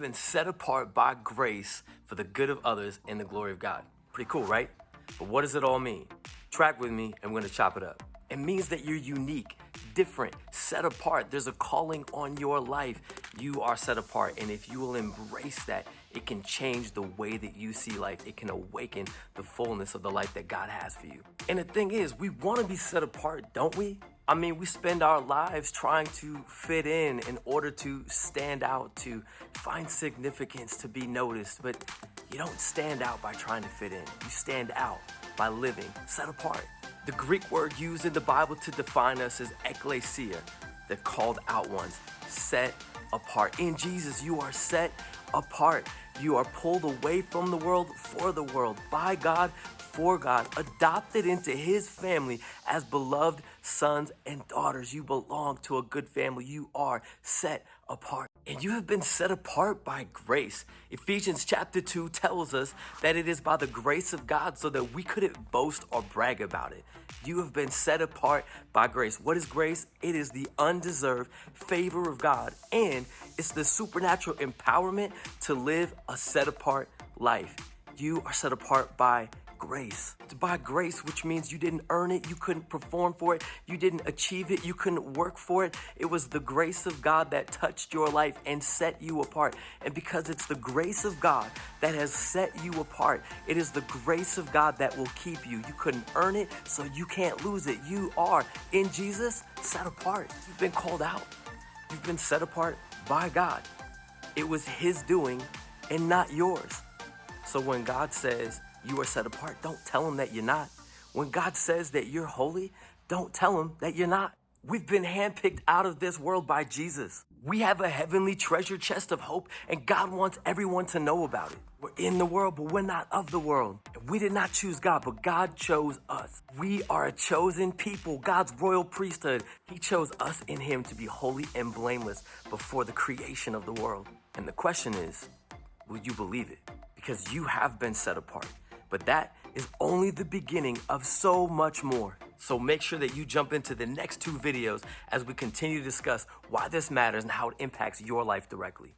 been set apart by grace for the good of others and the glory of God. Pretty cool, right? But what does it all mean? Track with me and we're gonna chop it up. It means that you're unique, different, set apart. There's a calling on your life. You are set apart. And if you will embrace that, it can change the way that you see life. It can awaken the fullness of the life that God has for you. And the thing is, we want to be set apart, don't we? I mean, we spend our lives trying to fit in order to stand out, to find significance, to be noticed. But you don't stand out by trying to fit in. You stand out by living set apart. The Greek word used in the Bible to define us is ekklesia, the called out ones, set apart. In Jesus, you are set apart. You are pulled away from the world for the world, by God, for God, adopted into his family as beloved sons and daughters. You belong to a good family. You are set apart. And you have been set apart by grace. Ephesians chapter 2 tells us that it is by the grace of God so that we couldn't boast or brag about it. You have been set apart by grace. What is grace? It is the undeserved favor of God, and it's the supernatural empowerment to live a set apart life. You are set apart by grace. It's by grace, which means you didn't earn it, you couldn't perform for it, you didn't achieve it, you couldn't work for it. It was the grace of God that touched your life and set you apart. And because it's the grace of God that has set you apart, it is the grace of God that will keep you. You couldn't earn it, so you can't lose it. You are, in Jesus, set apart. You've been called out. You've been set apart by God. It was his doing and not yours. So when God says you are set apart, don't tell him that you're not. When God says that you're holy, don't tell him that you're not. We've been handpicked out of this world by Jesus. We have a heavenly treasure chest of hope, and God wants everyone to know about it. We're in the world, but we're not of the world. We did not choose God, but God chose us. We are a chosen people, God's royal priesthood. He chose us in him to be holy and blameless before the creation of the world. And the question is, will you believe it? Because you have been set apart. But that is only the beginning of so much more. So make sure that you jump into the next 2 videos as we continue to discuss why this matters and how it impacts your life directly.